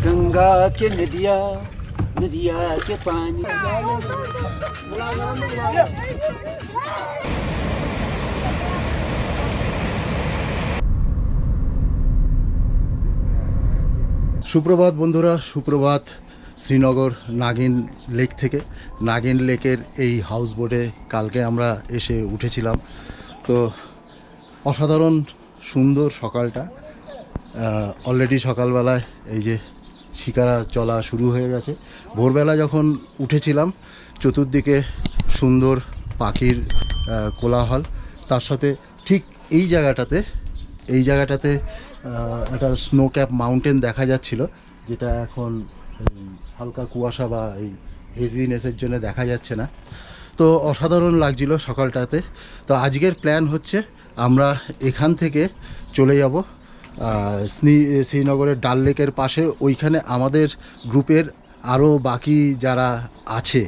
गंगा के नदिया नदिया के पानी। সুপ্রভাত বন্ধুরা, সুপ্রভাত শ্রীনগর নাগিন লেক থেকে। নাগিন লেকের এই হাউস বোটে কালকে আমরা এসে উঠেছিলাম। তো অসাধারণ সুন্দর সকালটা। অলরেডি সকালবেলায় এই যে শিকারা চলা শুরু হয়ে গেছে। ভোরবেলা যখন উঠেছিলাম চতুর্দিকে সুন্দর পাখির কোলাহল, তার সাথে ঠিক এই জায়গাটাতে একটা স্নো ক্যাপ মাউন্টেন দেখা যাচ্ছিল, যেটা এখন হালকা কুয়াশা বা এই হেজিনেসের জন্য দেখা যাচ্ছে না। তো অসাধারণ লাগছিল সকালটাতে। তো আজকের প্ল্যান হচ্ছে আমরা এখান থেকে চলে যাব শ্রীনগরের ডাল লেকের পাশে। ওইখানে আমাদের গ্রুপের আরও বাকি যারা আছে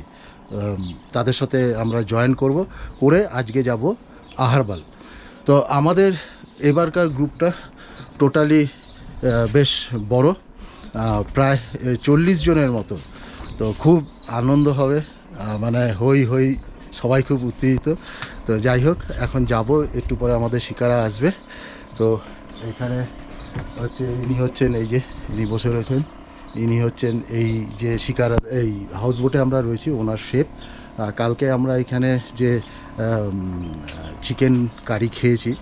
তাদের সাথে আমরা জয়েন করে আজকে যাব আহারবাল। তো আমাদের এবারকার গ্রুপটা টোটালি বেশ বড়, প্রায় 40 জনের মতো। তো খুব আনন্দ হবে, মানে হই হই, সবাই খুব উত্তেজিত। তো যাই হোক, এখন যাব, একটু পরে আমাদের শিকারা আসবে। তো এখানে ইনি হচ্ছেন, এই যে ইনি বসে রয়েছেন, ইনি হচ্ছেন এই যে শিকারা, এই হাউস বোটে আমরা রয়েছি, ওনার শেফ। কালকে আমরা এখানে যে চিকেন কারি খেয়েছি,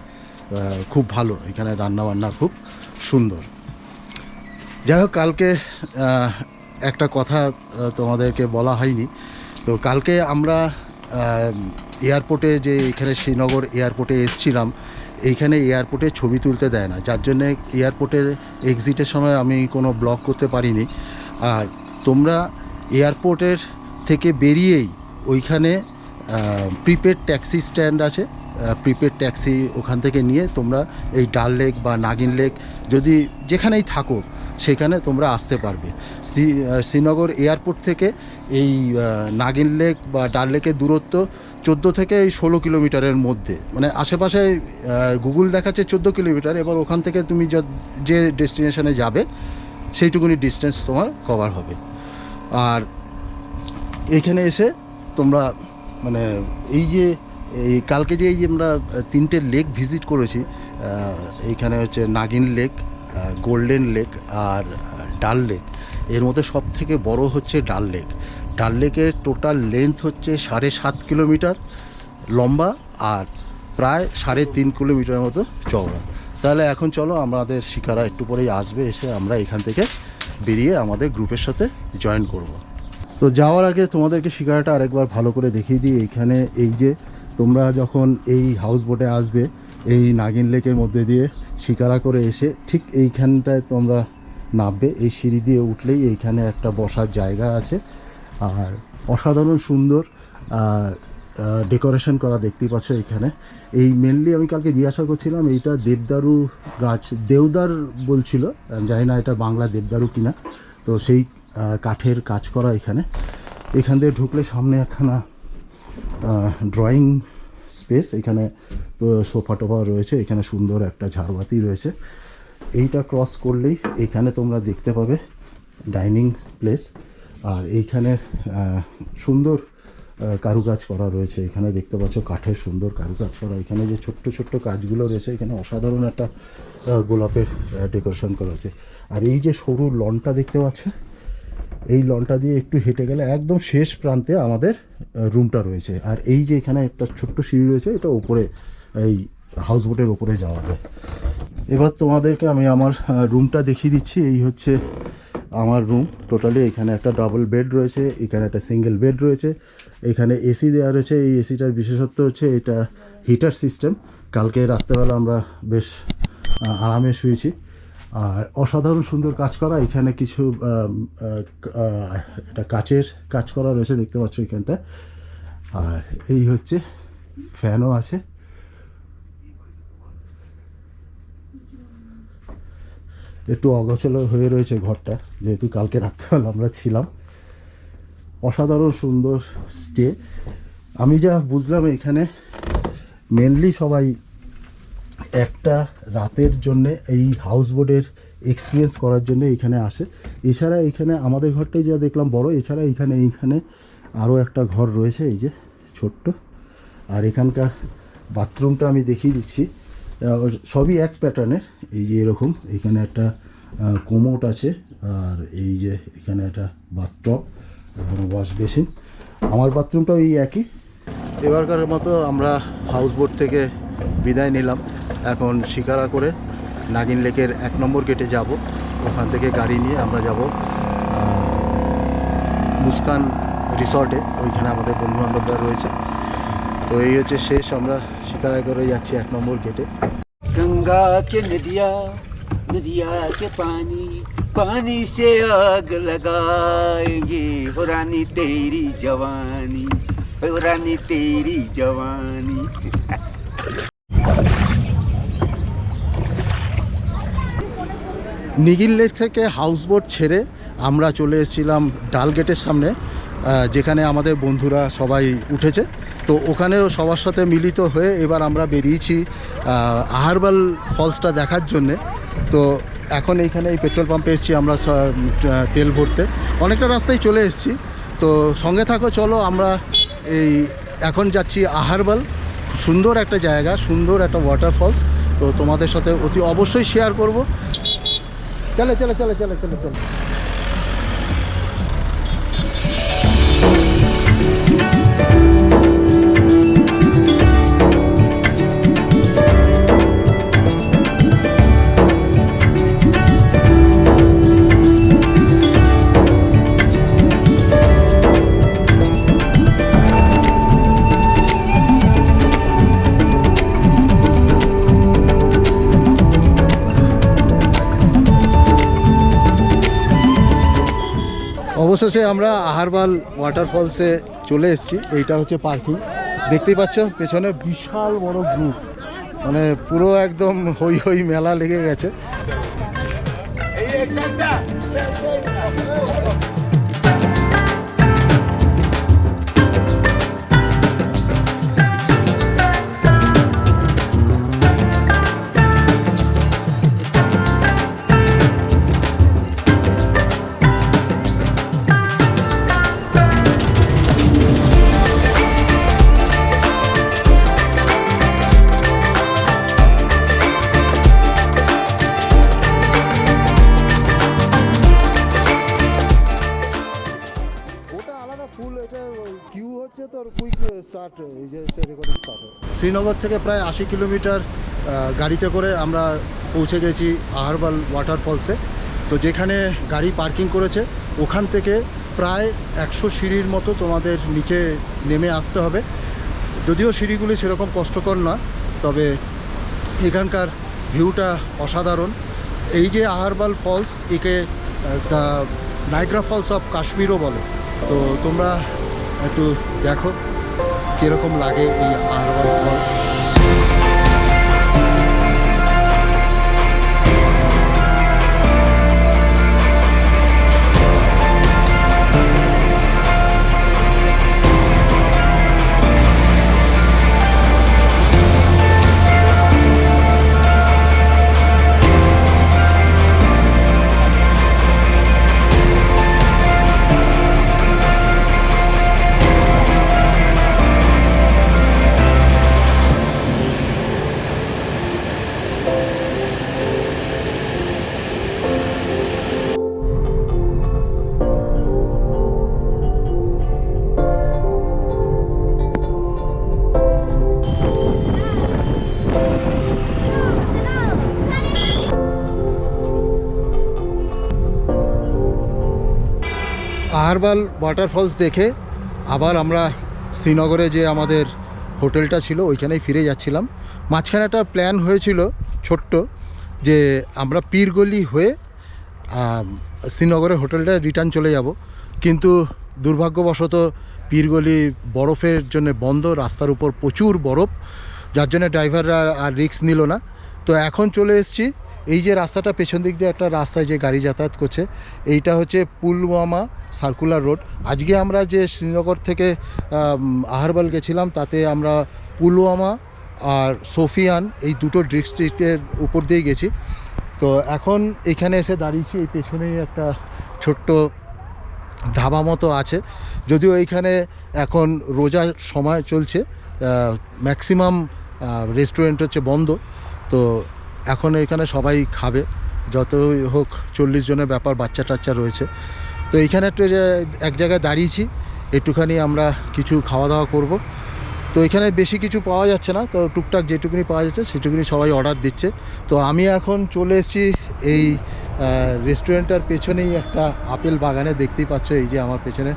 খুব ভালো, এখানে রান্নাবান্না খুব সুন্দর। যাই হোক, কালকে একটা কথা তোমাদেরকে বলা হয়নি। তো কালকে আমরা এয়ারপোর্টে, যে এখানে শ্রীনগর এয়ারপোর্টে এসেছিলাম, এইখানে এয়ারপোর্টে ছবি তুলতে দেয় না, যার জন্যে এয়ারপোর্টের এক্সিটের সময় আমি কোনো ব্লগ করতে পারিনি। আর তোমরা এয়ারপোর্টের থেকে বেরিয়েই ওইখানে প্রিপেড ট্যাক্সি স্ট্যান্ড আছে, প্রিপেড ট্যাক্সি ওখান থেকে নিয়ে তোমরা এই ডাল লেক বা নাগিন লেক যদি যেখানেই থাকো সেখানে তোমরা আসতে পারবে। শ্রীনগর এয়ারপোর্ট থেকে এই নাগিন লেক বা ডাল লেকের দূরত্ব 14 থেকে 16 কিলোমিটারের মধ্যে, মানে আশেপাশে গুগল দেখাচ্ছে 14 কিলোমিটার। এবার ওখান থেকে তুমি যে ডেস্টিনেশনে যাবে সেইটুকুনি ডিস্টেন্স তোমার কভার হবে। আর এইখানে এসে তোমরা মানে এই কালকে যে আমরা 3টে লেক ভিজিট করেছি, এইখানে হচ্ছে নাগিন লেক, গোল্ডেন লেক আর ডাল লেক। এর মধ্যে সব থেকে বড় হচ্ছে ডাল লেক। ডাল লেকের টোটাল লেন্থ হচ্ছে 7.5 কিলোমিটার লম্বা আর প্রায় 3.5 কিলোমিটার মতো চওড়া। তাহলে এখন চলো, আমাদের শিকারা একটু পরেই আসবে, এসে আমরা এখান থেকে বেরিয়ে আমাদের গ্রুপের সাথে জয়েন করব। তো যাওয়ার আগে তোমাদেরকে শিকারাটা আরেকবার ভালো করে দেখিয়ে দিই। এইখানে এই যে তোমরা যখন এই হাউস বোটে আসবে, এই নাগিন লেকের মধ্যে দিয়ে শিকারা করে এসে ঠিক এইখানটায় তোমরা নামবে। এই সিঁড়ি দিয়ে উঠলেই এইখানে একটা বসার জায়গা আছে, আর অসাধারণ সুন্দর ডেকোরেশন করা দেখতেই পাচ্ছ এখানে। এই মেনলি আমি কালকে জিজ্ঞাসা করছিলাম, এইটা দেবদারু গাছ, দেওদার বলছিল, জানি না এটা বাংলা দেবদারু কিনা। তো সেই কাঠের কাজ করা এখান দিয়ে ঢুকলে সামনে একখানা ড্রয়িং স্পেস, এখানে সোফা টোফা রয়েছে, এখানে সুন্দর একটা ঝাড়বাতি রয়েছে। এইটা ক্রস করলেই এখানে তোমরা দেখতে পাবে ডাইনিং প্লেস। আর এইখানে সুন্দর কারুকাজ করা রয়েছে, এখানে দেখতে পাচ্ছ কাঠের সুন্দর কারুকাজ করা। এখানে যে ছোট্ট ছোট্ট কাজগুলো রয়েছে, এখানে অসাধারণ একটা গোলাপের ডেকোরেশন করা হয়েছে। আর এই যে সরু লনটা দেখতে পাচ্ছ, এই লনটা দিয়ে একটু হেঁটে গেলে একদম শেষ প্রান্তে আমাদের রুমটা রয়েছে। আর এই যে এখানে একটা ছোট্ট সিঁড়ি রয়েছে, এটা উপরে এই হাউস বোটের উপরে যাওয়া যায়। এবার তোমাদেরকে আমি আমার রুমটা দেখিয়ে দিচ্ছি। এই হচ্ছে আমার রুম টোটালি। এখানে একটা ডাবল বেড রয়েছে, এখানে একটা সিঙ্গেল বেড রয়েছে, এখানে এসি দেওয়া রয়েছে। এই এসিটার বিশেষত্ব হচ্ছে এটা হিটার সিস্টেম। কালকে রাত্রেবেলা আমরা বেশ আরামে শুয়েছি। আর অসাধারণ সুন্দর কাজ করা। এখানে কিছু এটা কাচের কাজ করা রয়েছে, দেখতে পাচ্ছ এখানটা। আর এই হচ্ছে ফ্যানও আছে। একটু অগোছালো হয়ে রয়েছে ঘরটা, যেহেতু কালকে রাত্রেবেলা আমরা ছিলাম। অসাধারণ সুন্দর স্টে। আমি যা বুঝলাম এখানে মেনলি সবাই একটা রাতের জন্যে এই হাউস বোটের এক্সপিরিয়েন্স করার জন্য এখানে আসে। এছাড়া এখানে আমাদের ঘরটাই যা দেখলাম বড়, এছাড়া এইখানে আরও একটা ঘর রয়েছে, এই যে ছোট্ট। আর এখানকার বাথরুমটা আমি দেখিয়ে দিচ্ছি, সবই এক প্যাটার্নের। এই যে এরকম এখানে একটা কোমোট আছে, আর এই যে এখানে একটা বাথটব এবং ওয়াশ বেসিন। আমার বাথরুমটাও এই একই। এবারকার মতো আমরা হাউস বোট থেকে বিদায় নিলাম। এখন শিকারা করে নাগিন লেকের 1 নম্বর গেটে যাব। ওখান থেকে গাড়ি নিয়ে আমরা যাব মুস্কান রিসর্টে, ওইখানে আমাদের বন্ধুবান্ধবরা রয়েছে। তো এই হচ্ছে শেষ, আমরা শিকারা করে যাচ্ছি 1 নম্বর গেটে। गंगा के नदिया नदिया के पानी पानी से आग लगाएंगे हो रानी तेरी जवानी हो रानी तेरी जवानी। নিগিন লেক থেকে হাউস বোট ছেড়ে আমরা চলে এসেছিলাম ডাল গেটের সামনে, যেখানে আমাদের বন্ধুরা সবাই উঠেছে। তো ওখানেও সবার সাথে মিলিত হয়ে এবার আমরা বেরিয়েছি আহারবাল ফলসটা দেখার জন্যে। তো এখন এইখানে এই পেট্রোল পাম্পে এসেছি আমরা তেল ভরতে, অনেকটা রাস্তায় চলে এসেছি। তো সঙ্গে থাকো, চলো আমরা এই এখন যাচ্ছি আহারবাল। সুন্দর একটা জায়গা, সুন্দর একটা ওয়াটারফলস, তো তোমাদের সাথে অতি অবশ্যই শেয়ার করব। চলে চলে চলে চলে চলে চলে। অবশেষে আমরা আহারবাল ওয়াটারফলসে চলে এসেছি। এইটা হচ্ছে পার্কিং, দেখতেই পাচ্ছ পেছনে বিশাল বড় গ্রুপ, মানে পুরো একদম হই হই মেলা লেগে গেছে। শ্রীনগর থেকে প্রায় 80 কিলোমিটার গাড়িতে করে আমরা পৌঁছে গেছি আহারবাল ওয়াটারফলসে। তো যেখানে গাড়ি পার্কিং করেছে ওখান থেকে প্রায় 100 সিঁড়ির মতো তোমাদের নিচে নেমে আসতে হবে। যদিও সিঁড়িগুলি সেরকম কষ্টকর নয়, তবে এখানকার ভিউটা অসাধারণ। এই যে আহারবাল ফলস, একে দ্য নাইগ্রা ফলস অফ কাশ্মীরও বলে। তো তোমরা একটু দেখো কীরকম লাগে এই আহারবাল ফলস। আহারবাল ওয়াটারফলস দেখে আবার আমরা শ্রীনগরে যে আমাদের হোটেলটা ছিল ওইখানেই ফিরে যাচ্ছিলাম। মাঝখানে একটা প্ল্যান হয়েছিল ছোট্ট, যে আমরা পীরগলি হয়ে শ্রীনগরের হোটেলটা রিটার্ন চলে যাব, কিন্তু দুর্ভাগ্যবশত পীরগলি বরফের জন্য বন্ধ, রাস্তার উপর প্রচুর বরফ, যার জন্য ড্রাইভাররা আর রিস্ক নিল না। তো এখন চলে এসেছি এই যে রাস্তাটা, পেছন দিক দিয়ে একটা রাস্তায় যে গাড়ি যাতায়াত করছে, এইটা হচ্ছে পুলওয়ামা সার্কুলার রোড। আজকে আমরা যে শ্রীনগর থেকে আহারবাল গেছিলাম তাতে আমরা পুলওয়ামা আর সোফিয়ান, এই দুটো ডিস্ট্রিক্টের উপর দিয়ে গেছি। তো এখন এখানে এসে দাঁড়িয়েছি, এই পেছনেই একটা ছোট্ট ধাবা মতো আছে, যদিও এইখানে এখন রোজার সময় চলছে, ম্যাক্সিমাম রেস্টুরেন্ট হচ্ছে বন্ধ। তো এখন এখানে সবাই খাবে, যতই হোক 40 জনের ব্যাপার, বাচ্চা টাচ্চা রয়েছে। তো এইখানে একটু এক জায়গায় দাঁড়িয়েছি, একটুখানি আমরা কিছু খাওয়া দাওয়া করব। তো এখানে বেশি কিছু পাওয়া যাচ্ছে না, তো টুকটাক যেটুকুনি পাওয়া যাচ্ছে সেটুকুনি সবাই অর্ডার দিচ্ছে। তো আমি এখন চলে এসেছি এই রেস্টুরেন্টটার পেছনেই একটা আপেল বাগানে, দেখতেই পাচ্ছ এই যে আমার পেছনে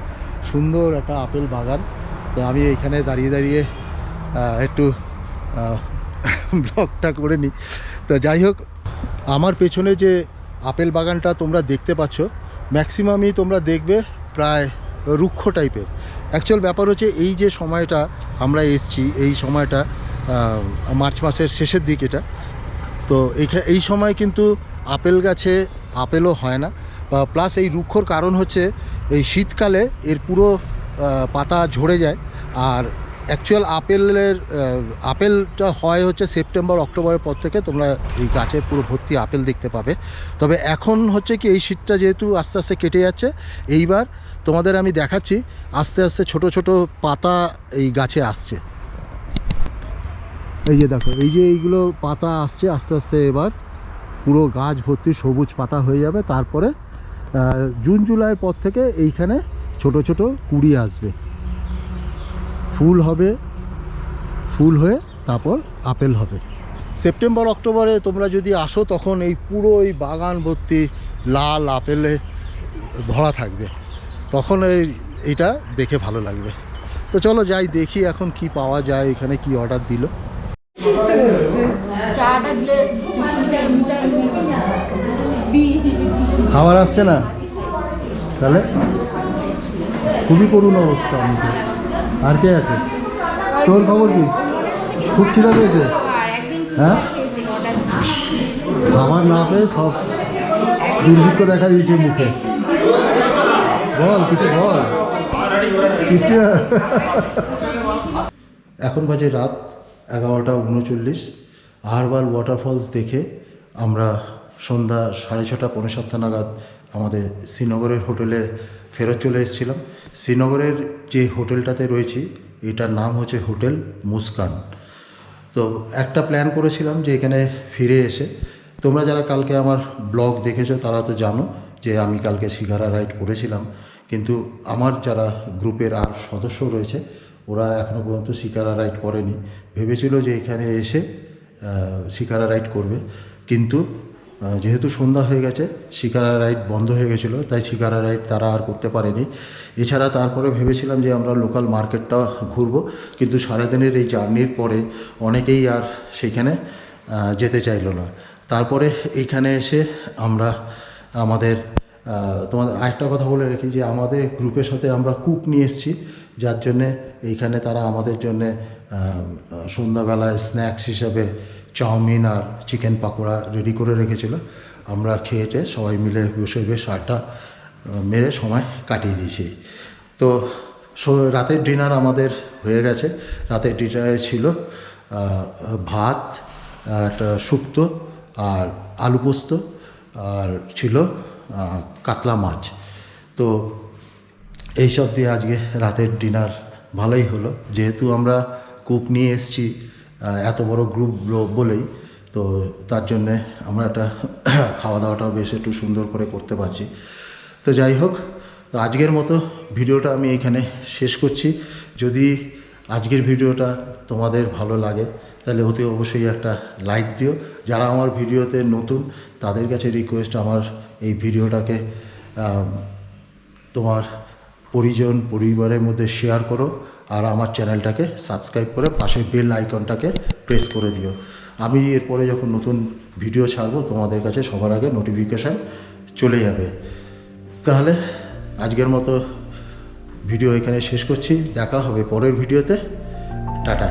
সুন্দর একটা আপেল বাগান। তো আমি এইখানে দাঁড়িয়ে দাঁড়িয়ে একটু ব্লগটা করে নিই। তো যাই হোক, আমার পেছনে যে আপেল বাগানটা তোমরা দেখতে পাচ্ছ, ম্যাক্সিমামই তোমরা দেখবে প্রায় রুক্ষ টাইপের। অ্যাকচুয়াল ব্যাপার হচ্ছে এই যে সময়টা আমরা এসছি, এই সময়টা মার্চ মাসের শেষের দিক এটা। তো এই সময় কিন্তু আপেল গাছে আপেলও হয় না, প্লাস এই রুক্ষর কারণ হচ্ছে এই শীতকালে এর পুরো পাতা ঝরে যায়। আর অ্যাকচুয়াল আপেলটা হয় হচ্ছে সেপ্টেম্বর অক্টোবরের পর থেকে তোমরা এই গাছে পুরো ভর্তি আপেল দেখতে পাবে। তবে এখন হচ্ছে কি, এই শীতটা যেহেতু আস্তে আস্তে কেটে যাচ্ছে, এইবার তোমাদের আমি দেখাচ্ছি আস্তে আস্তে ছোট ছোট পাতা এই গাছে আসছে। এই যে দেখো, এই যে এইগুলো পাতা আসছে আস্তে আস্তে, এবার পুরো গাছ ভর্তি সবুজ পাতা হয়ে যাবে। তারপরে জুন জুলাইয়ের পর থেকে এইখানে ছোট ছোট কুঁড়ি আসবে, ফুল হবে, ফুল হয়ে তারপর আপেল হবে। সেপ্টেম্বর অক্টোবরে তোমরা যদি আসো, তখন এই পুরো এই বাগান ভর্তি লাল আপেলে ভরা থাকবে, তখন এইটা দেখে ভালো লাগবে। তো চলো যাই, দেখি এখন কি পাওয়া যায়, এখানে কি অর্ডার দিল। খাবার আসছে না, তাহলে খুবই করুণ অবস্থা। আমাকে আর কে আছে? তোর খবর কি? খুব খিদা পেয়েছে? হ্যাঁ, খাবার না পেয়ে সব দুর্ভিক্ষ দেখা দিয়েছে মুখে। বল কিছু, বল কিছু। এখন বাজে রাত 11:39। আহারবাল ওয়াটারফলস দেখে আমরা সন্ধ্যা 6:30 পৌনে 7 নাগাদ আমাদের শ্রীনগরের হোটেলে ফেরত চলে এসেছিলাম। শ্রীনগরের যে হোটেলটাতে রয়েছি, এটার নাম হচ্ছে হোটেল মুস্কান। তো একটা প্ল্যান করেছিলাম যে এখানে ফিরে এসে, তোমরা যারা কালকে আমার ব্লগ দেখেছো তারা তো জানো যে আমি কালকে শিকারা রাইড করেছিলাম, কিন্তু আমার যারা গ্রুপের আর সদস্য রয়েছে ওরা এখনও পর্যন্ত শিকারা রাইড করেনি। ভেবেছিল যে এখানে এসে শিকারা রাইড করবে, কিন্তু যেহেতু সন্ধ্যা হয়ে গেছে, শিকারা রাইড বন্ধ হয়ে গেছিলো, তাই শিকারা রাইড তারা আর করতে পারেনি। এছাড়া তারপরে ভেবেছিলাম যে আমরা লোকাল মার্কেটটা ঘুরবো, কিন্তু সারাদিনের এই জার্নির পরে অনেকেই আর সেখানে যেতে চাইলো না। তারপরে এইখানে এসে আমরা তোমাদের আরেকটা কথা বলে রাখি যে আমাদের গ্রুপের সাথে আমরা কুক নিয়ে এসেছি, যার জন্যে এইখানে তারা আমাদের জন্যে সন্ধ্যাবেলায় স্ন্যাক্স হিসাবে চাউমিন আর চিকেন পাকোড়া রেডি করে রেখেছিল। আমরা খেয়েটে সবাই মিলে বসে বেশ আড্ডা মেরে সময় কাটিয়ে দিয়েছি। তো রাতের ডিনার আমাদের হয়ে গেছে। রাতের ডিনারে ছিল ভাত, একটা শুক্তো আর আলু পোস্ত, আর ছিল কাতলা মাছ। তো এইসব দিয়ে আজকে রাতের ডিনার ভালোই হলো, যেহেতু আমরা কুক নিয়ে এসেছি এত বড় গ্রুপ বলেই, তো তার জন্যে আমরা একটা খাওয়া দাওয়াটাও বেশ একটু সুন্দর করে করতে পারছি। তো যাই হোক, তো আজকের মতো ভিডিওটা আমি এখানে শেষ করছি। যদি আজকের ভিডিওটা তোমাদের ভালো লাগে তাহলে অতি অবশ্যই একটা লাইক দিও। যারা আমার ভিডিওতে নতুন তাদের কাছে রিকোয়েস্ট, আমার এই ভিডিওটাকে তোমার পরিবারের মধ্যে শেয়ার করো, আর আমার চ্যানেলটাকে সাবস্ক্রাইব করে পাশের বেল আইকনটাকে প্রেস করে দিও। আমি এরপরে যখন নতুন ভিডিও ছাড়বো তোমাদের কাছে সবার আগে নোটিফিকেশান চলে যাবে। তাহলে আজকের মতো ভিডিও এখানে শেষ করছি, দেখা হবে পরের ভিডিওতে। টাটা।